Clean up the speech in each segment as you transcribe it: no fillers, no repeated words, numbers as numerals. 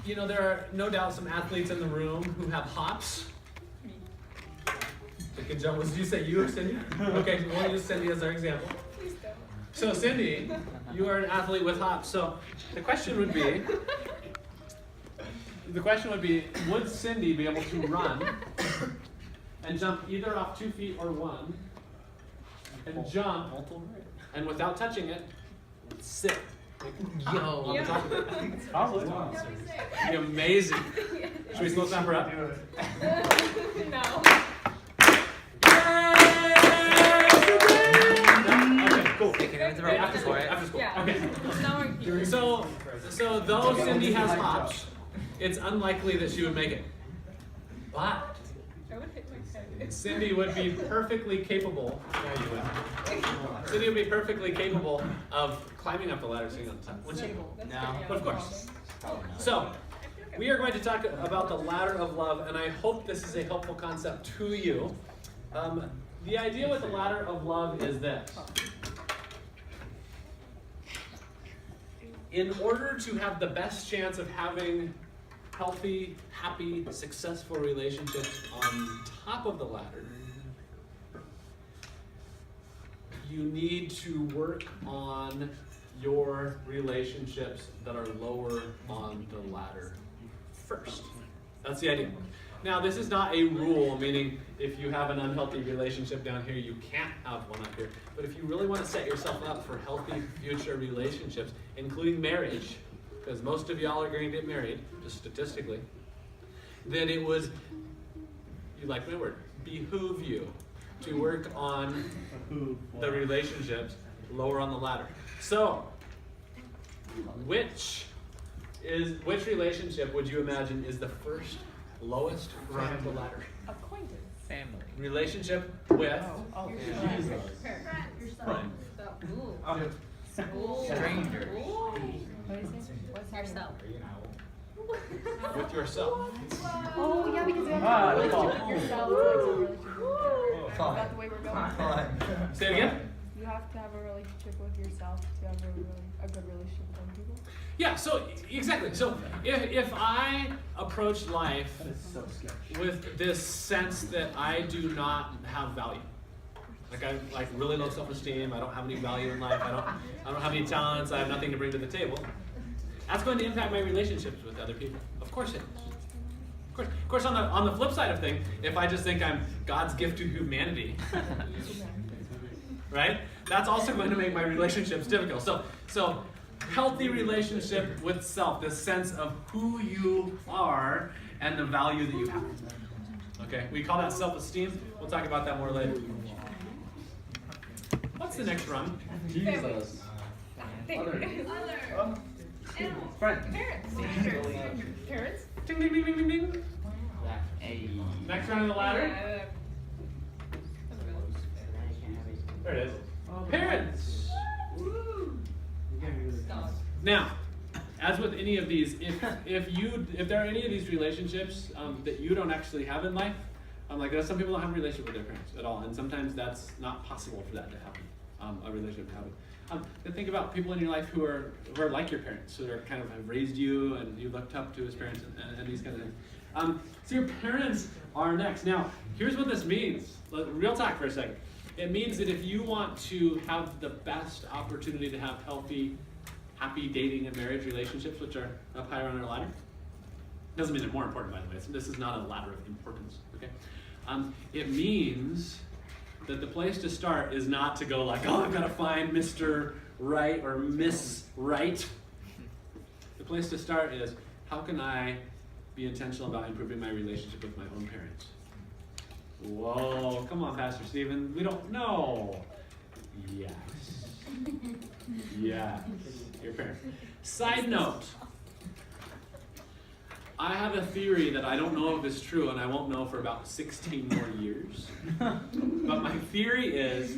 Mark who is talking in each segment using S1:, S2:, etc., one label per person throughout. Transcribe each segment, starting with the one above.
S1: you know, there are no doubt some athletes in the room who have hops. Good job. Did you say you, Cindy? Okay, we'll use Cindy as our example.
S2: Please don't.
S1: So Cindy, you are an athlete with hops. So the question would be, would Cindy be able to run and jump either off 2 feet or one, and jump, and without touching it, sit on the top of it?
S3: Probably.
S1: Be amazing. Should we slow down for up?
S2: No.
S1: Okay, cool.
S4: Hey,
S1: After school.
S2: Yeah.
S1: Okay.
S2: Now we're here.
S1: So though Cindy has hops, it's unlikely that she would make it. But
S2: I would hit my head.
S1: Cindy would be perfectly capable. Yeah, you would. Cindy would be perfectly capable of climbing up the ladder, sitting on the top. Wouldn't she?
S2: No.
S1: Of course. So we are going to talk about the ladder of love, and I hope this is a helpful concept to you. The idea with the ladder of love is this. In order to have the best chance of having healthy, happy, successful relationships on top of the ladder, you need to work on your relationships that are lower on the ladder first. That's the idea. Now, this is not a rule, meaning if you have an unhealthy relationship down here, you can't have one up here. But if you really want to set yourself up for healthy future relationships, including marriage, because most of y'all are going to get married, just statistically, then it would, you like my word, behoove you to work on the relationships lower on the ladder. So, which relationship would you imagine is the first lowest rung of the ladder?
S2: Acquaintance.
S4: Family.
S1: Relationship with
S2: Friend. School.
S4: Stranger.
S2: What's yourself?
S1: with yourself.
S5: Oh, yeah, because you have to
S3: cool.
S5: relationship with yourself. Is that the way we're going?
S1: Say it again?
S5: You have to have a relationship with yourself to have a good relationship with other people.
S1: Yeah, so exactly. So if I approach life with this sense that I do not have value, like I like really low self-esteem, I don't have any value in life, I don't have any talents, I have nothing to bring to the table, that's going to impact my relationships with other people. Of course it is. Of course, on the flip side of things, if I just think I'm God's gift to humanity, right? That's also going to make my relationships difficult. So healthy relationship with self, this sense of who you are and the value that you have. Okay, we call that self-esteem. We'll talk about that more later. What's the next rung?
S3: Jesus.
S2: Friends. Parents.
S1: Ding, ding, ding, ding, ding, ding.
S4: Hey.
S1: Next rung of the ladder.
S2: Yeah.
S1: There it is. Parents. Now, as with any of these, if there are any of these relationships that you don't actually have in life, like there's some people don't have a relationship with their parents at all, and sometimes that's not possible for that to happen. A relationship to happen. And think about people in your life who are like your parents, who are kind of have raised you and you looked up to as parents and these kind of things. So your parents are next. Now, here's what this means. Real talk for a second. It means that if you want to have the best opportunity to have healthy, happy dating and marriage relationships, which are up higher on our ladder, doesn't mean they're more important, by the way. This is not a ladder of importance. Okay, it means that the place to start is not to go like, oh, I've got to find Mr. Right or Miss Right. The place to start is, how can I be intentional about improving my relationship with my own parents? Whoa, come on, Pastor Stephen. We don't know. Yes. Yes. Your parents. Side note. I have a theory that I don't know if it's true, and I won't know for about 16 more years. But my theory is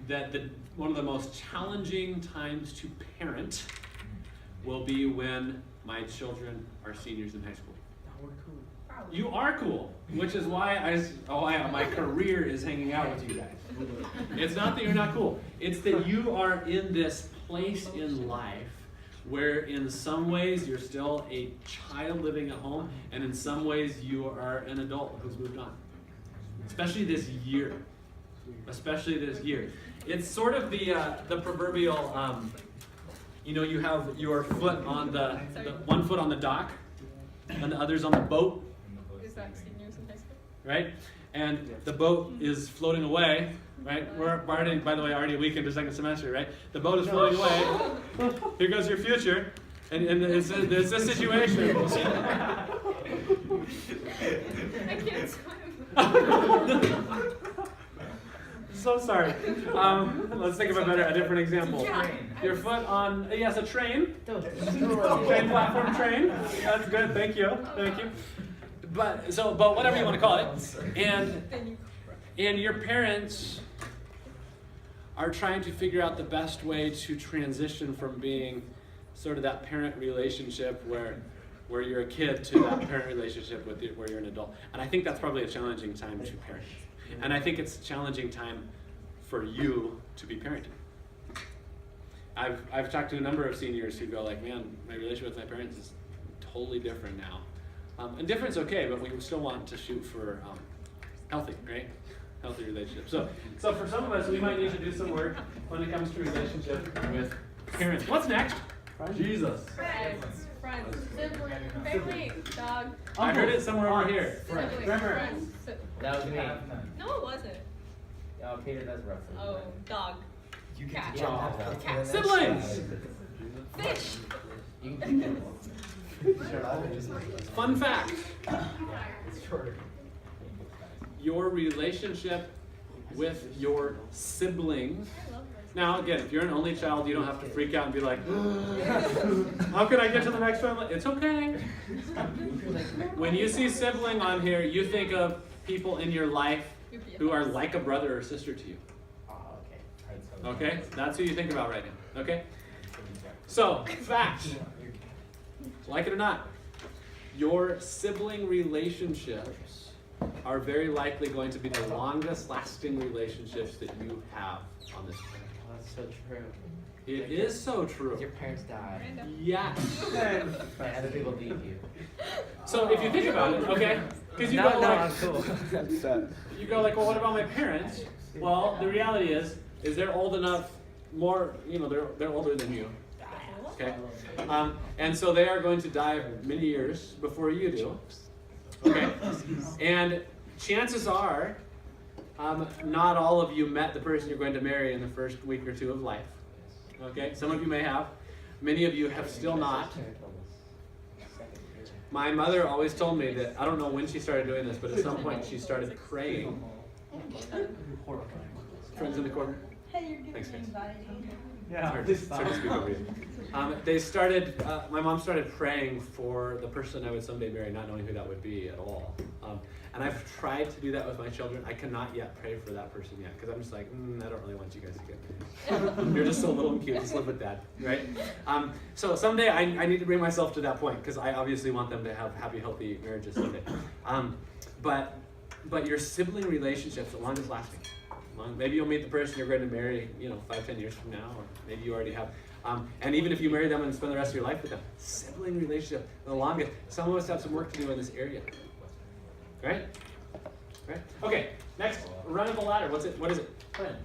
S1: that one of the most challenging times to parent will be when my children are seniors in high school. You are cool, which is why my career is hanging out with you guys. It's not that you're not cool. It's that you are in this place in life where in some ways you're still a child living at home, and in some ways you are an adult who's moved on. Especially this year. Especially this year. It's sort of the proverbial, you have your foot on the one foot on the dock, and the other's on the boat.
S2: Is that seniors in high school?
S1: Right? And the boat is floating away, right? We're already, by the way, already a week into second semester, right? The boat is floating away. Here goes your future. And it's this situation.
S2: I can't swim.
S1: So sorry. Let's think of a different example. Your foot on, yes, a train. Train platform train. That's good. Thank you. Thank you. But whatever you want to call it, and your parents are trying to figure out the best way to transition from being sort of that parent relationship where you're a kid to that parent relationship where you're an adult. And I think that's probably a challenging time to parent. And I think it's a challenging time for you to be parenting. I've talked to a number of seniors who go like, man, my relationship with my parents is totally different now. And different's okay, but we still want to shoot for healthy, right? Healthy relationships. So for some of us, we might need to do some work when it comes to relationship with parents. What's next? Jesus.
S2: Friends. Sibling. Family. Dog.
S1: I heard it somewhere over here.
S2: Sibling.
S3: Remember.
S2: Friends.
S3: That was me.
S2: No, it wasn't.
S3: Oh, Peter, that's roughly.
S2: Oh, dog.
S4: You
S2: Cat.
S3: Cat.
S1: Siblings.
S2: Fish.
S3: You can keep
S1: Fun fact. Your relationship with your siblings. Now, again, if you're an only child, you don't have to freak out and be like, how can I get to the next one? It's okay. When you see sibling on here, you think of people in your life who are like a brother or sister to you. Okay? That's who you think about right now. Okay? So, fact. Like it or not, your sibling relationships are very likely going to be the longest lasting relationships that you have on this planet.
S3: That's so true.
S1: It is so true.
S3: Your parents die.
S1: Yes.
S3: And other people leave you.
S1: So if you think about it, okay, because you
S3: No,
S1: go
S3: no,
S1: like,
S3: I'm cool.
S1: you go like, well, what about my parents? Well, the reality is they're old enough, they're older than you. Okay, and so they are going to die many years before you do. Okay, and chances are, not all of you met the person you're going to marry in the first week or two of life. Okay, some of you may have. Many of you have still not. My mother always told me that, I don't know when she started doing this, but at some point she started praying. Friends in the corner.
S6: Hey, you're giving
S1: Thanks,
S6: me
S1: guys.
S6: anxiety.
S1: It's hard to speak over you. My mom started praying for the person I would someday marry, not knowing who that would be at all. And I've tried to do that with my children. I cannot yet pray for that person yet, because I'm just like, I don't really want you guys to get married. You're just so little and cute, just live with dad, right? So someday I need to bring myself to that point, because I obviously want them to have happy, healthy marriages someday. But your sibling relationships are longest lasting. Maybe you'll meet the person you're going to marry, 5-10 years from now, or maybe you already have. And even if you marry them and spend the rest of your life with them, sibling relationship, the longest. Some of us have some work to do in this area. Right? Right? Okay, next, run of the ladder. What is it?
S3: Friends.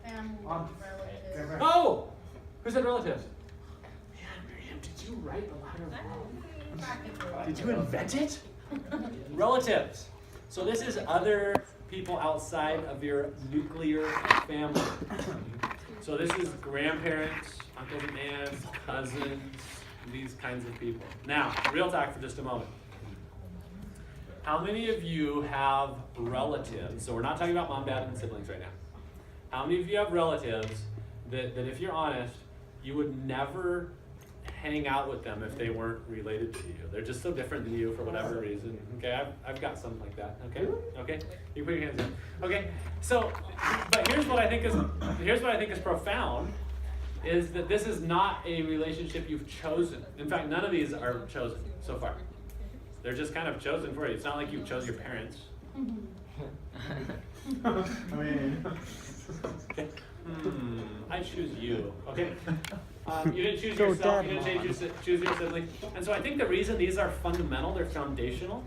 S6: Family, relatives.
S1: Oh! Who said relatives? Man, Miriam, did you write the ladder of love?
S6: Practically.
S1: Did you invent it? Relatives. So this is other people outside of your nuclear family. So this is grandparents, uncles and aunts, cousins, these kinds of people. Now, real talk for just a moment. How many of you have relatives, so we're not talking about mom, dad, and siblings right now. How many of you have relatives that if you're honest, you would never hang out with them if they weren't related to you? They're just so different than you for whatever reason. Okay, I've got some like that. Okay, you put your hands in. Okay, so, but here's what I think is profound, is that this is not a relationship you've chosen. In fact, none of these are chosen so far. They're just kind of chosen for you. It's not like you chose your parents. Okay. I choose you. Okay. You didn't choose yourself. You didn't choose your sibling. And so I think the reason these are fundamental, they're foundational,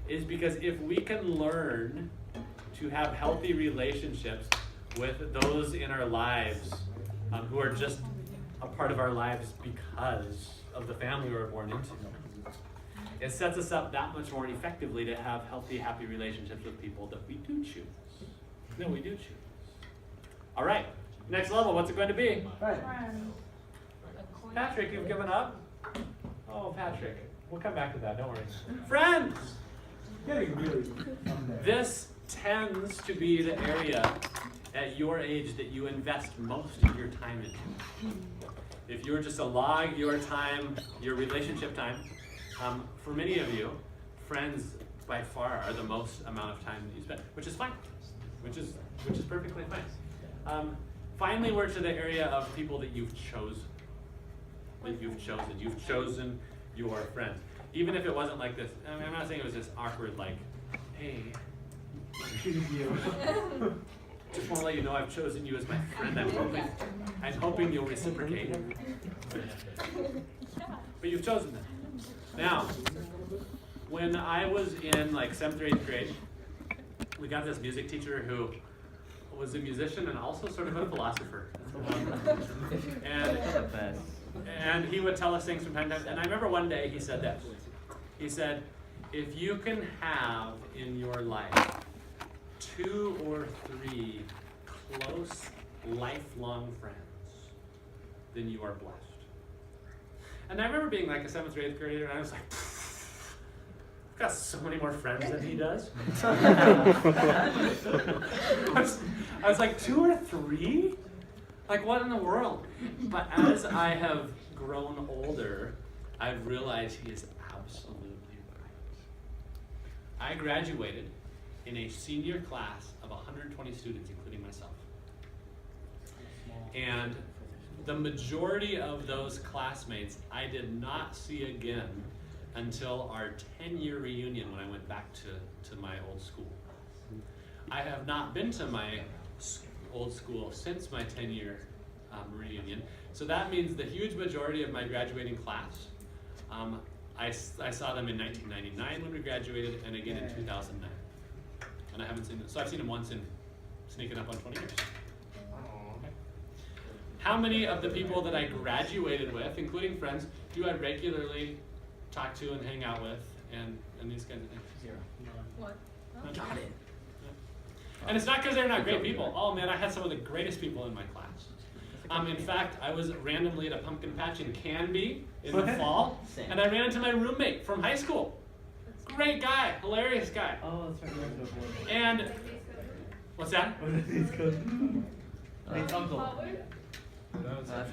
S1: is because if we can learn to have healthy relationships with those in our lives who are just a part of our lives because of the family we were born into, it sets us up that much more effectively to have healthy, happy relationships with people that we do choose. No, we do choose. All right, next level, what's it going to be?
S6: Friends.
S1: Patrick, you've given up? Oh, Patrick, we'll come back to that, don't worry. Friends! This tends to be the area at your age that you invest most of your time into. If you were just to log your time, your relationship time, for many of you, friends by far are the most amount of time that you spend, which is fine, which is perfectly fine. Finally, we're to the area of people that you've chosen. You've chosen your friends. Even if it wasn't like this, I mean, I'm not saying it was this awkward, like, hey, just want to let you know I've chosen you as my friend. I'm hoping you'll reciprocate. But you've chosen them. Now, when I was in like 7th or 8th grade, we got this music teacher who was a musician and also sort of a philosopher. And he would tell us things from time to time. And I remember one day he said this. He said, if you can have in your life 2 or 3 close, lifelong friends, then you are blessed. And I remember being like a 7th or 8th grader, and I was like, I've got so many more friends than he does. I was like, 2 or 3? Like, what in the world? But as I have grown older, I've realized he is absolutely right. I graduated in a senior class of 120 students, including myself. And the majority of those classmates I did not see again until our 10-year reunion when I went back to my old school. I have not been to my old school since my 10-year reunion. So that means the huge majority of my graduating class, I saw them in 1999 when we graduated, and again in 2009. And I haven't seen them. So I've seen them once in sneaking up on 20 years. How many of the people that I graduated with, including friends, do I regularly talk to and hang out with and these kinds of things?
S3: 0.
S2: What?
S1: No. Got it. And it's not because they're not great people. Oh man, I had some of the greatest people in my class. In fact, I was randomly at a pumpkin patch in Canby in the fall, and I ran into my roommate from high school. Great guy, hilarious guy.
S3: Oh, that's right.
S1: And, what's that?
S3: It's uncle.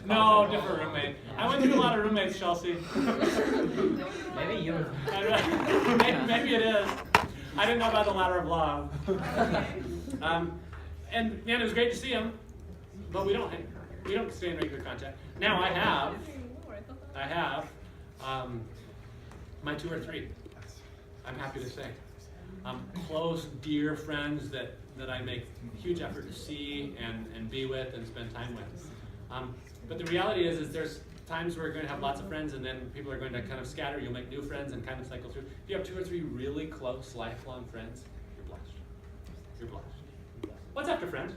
S1: No, different roommate. I went through a lot of roommates, Chelsea.
S3: Maybe you.
S1: Maybe it is. I didn't know about the ladder of love. And man, it was great to see him, but we don't stay in regular contact. Now I have my 2 or 3. I'm happy to say. Close, dear friends that I make huge effort to see and be with and spend time with. But the reality is there's times where you're going to have lots of friends, and then people are going to kind of scatter. You'll make new friends and kind of cycle through. If you have 2 or 3 really close, lifelong friends, you're blessed. You're blessed. What's after friends?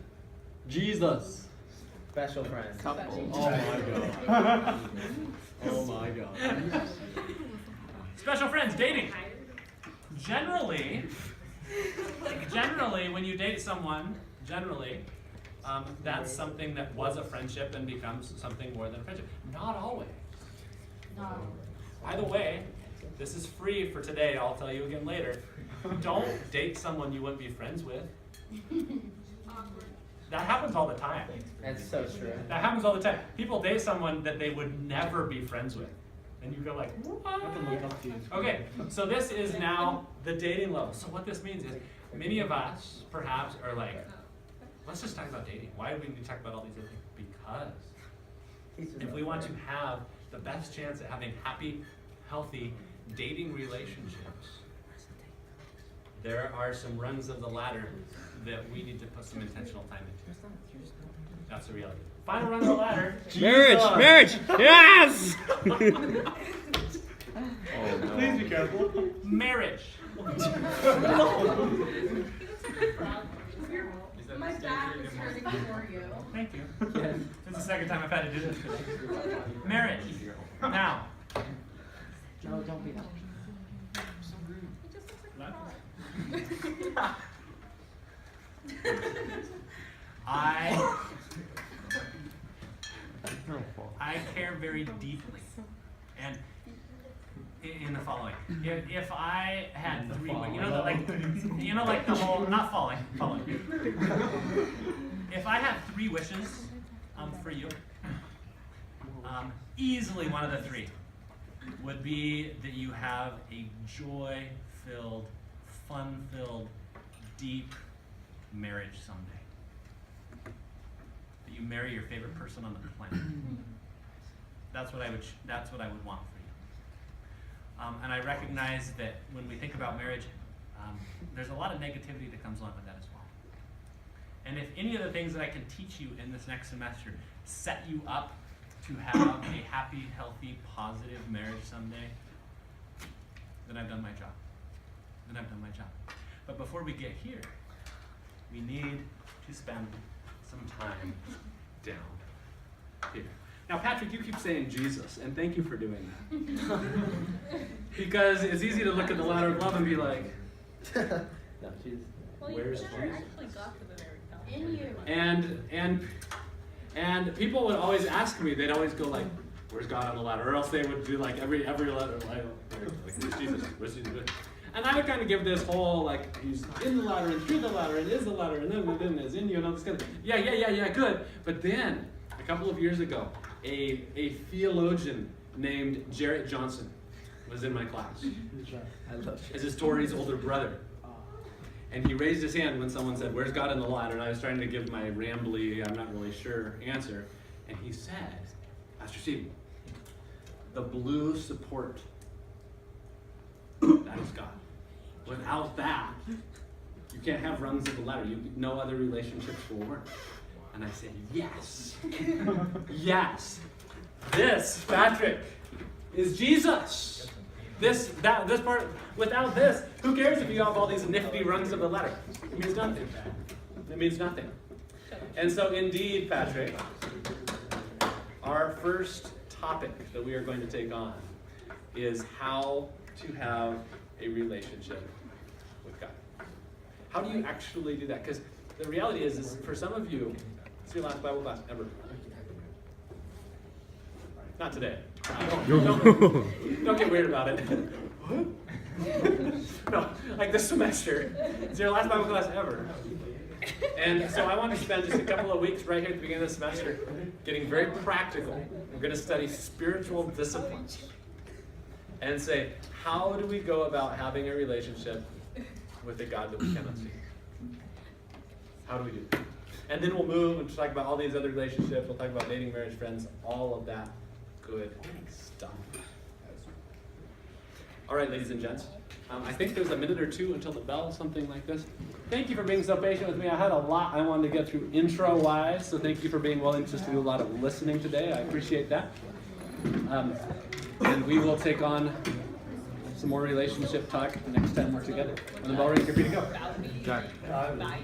S4: Jesus.
S3: Special friends.
S4: Oh my God. Oh my God.
S1: Special friends, dating. Generally, when you date someone, that's something that was a friendship and becomes something more than a friendship. Not always.
S6: No.
S1: By the way, this is free for today. I'll tell you again later. Don't date someone you wouldn't be friends with. That happens all the time.
S3: That's so true.
S1: That happens all the time. People date someone that they would never be friends with. And you go like, what? Okay, so this is now the dating level. So what this means is many of us perhaps are like, let's just talk about dating. Why do we need to talk about all these other things? Because if we want to have the best chance at having happy, healthy dating relationships, there are some rungs of the ladder that we need to put some intentional time into. That's the reality. Final rung of the ladder.
S4: Marriage!
S1: Jesus.
S4: Marriage! Yes!
S1: Please be careful. Marriage.
S6: My back is hurting for you.
S1: Thank you. This is the second time I've had to do this today. Marriage. Now.
S3: No, don't be that. I care very deeply, and in the following, if I had three, like the whole, not following. If I had three wishes, for you, easily one of the three would be that you have a joy-filled, fun-filled, deep marriage someday. That you marry your favorite person on the planet. That's what I would want for you. And I recognize that when we think about marriage, there's a lot of negativity that comes along with that as well. And if any of the things that I can teach you in this next semester set you up to have a happy, healthy, positive marriage someday, then I've done my job. But before we get here, we need to spend some time down here. Now, Patrick, you keep saying Jesus, and thank you for doing that. Because it's easy to look at the ladder of love and be like, No, Jesus.
S2: Well, you
S1: Where's
S2: never
S1: Jesus?
S2: actually got to the married couple.
S6: In you.
S1: and people would always ask me, they'd always go like, where's God on the ladder? Or else they would do like every letter, like where's Jesus? Where's Jesus? And I would kind of give this whole, like, he's in the ladder, and through the ladder, and is the ladder, and then is in you, and all this kind of, yeah, good. But then, a couple of years ago, a theologian named Jarrett Johnson was in my class.
S3: I love
S1: As his Tori's older brother. And he raised his hand when someone said, where's God in the ladder? And I was trying to give my rambly, I'm not really sure answer. And he said, Pastor Steve, the blue support, that is God. Without that, you can't have rungs of the ladder. No other relationships will work. And I said, yes. Yes. This, Patrick, is Jesus. This part, without this, who cares if you have all these nifty rungs of the ladder? It means nothing. It means nothing. And so indeed, Patrick, our first topic that we are going to take on is how to have a relationship with God. How do you actually do that? Because the reality is for some of you, it's your last Bible class ever. Not today. Don't get weird about it. No, like this semester. It's your last Bible class ever. And so I want to spend just a couple of weeks right here at the beginning of the semester getting very practical. We're going to study spiritual disciplines and say, how do we go about having a relationship with a God that we cannot see? How do we do that? And then we'll move and talk about all these other relationships. We'll talk about dating, marriage, friends, all of that good stuff. All right, ladies and gents. I think there's a minute or two until the bell, something like this. Thank you for being so patient with me. I had a lot I wanted to get through intro-wise, so thank you for being willing just to do a lot of listening today. I appreciate that. And we will take on some more relationship talk next time we're together. When the bell rings, you're free to go.
S7: Jack,
S2: Bye.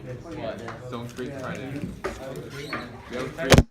S7: don't freak Friday. We have a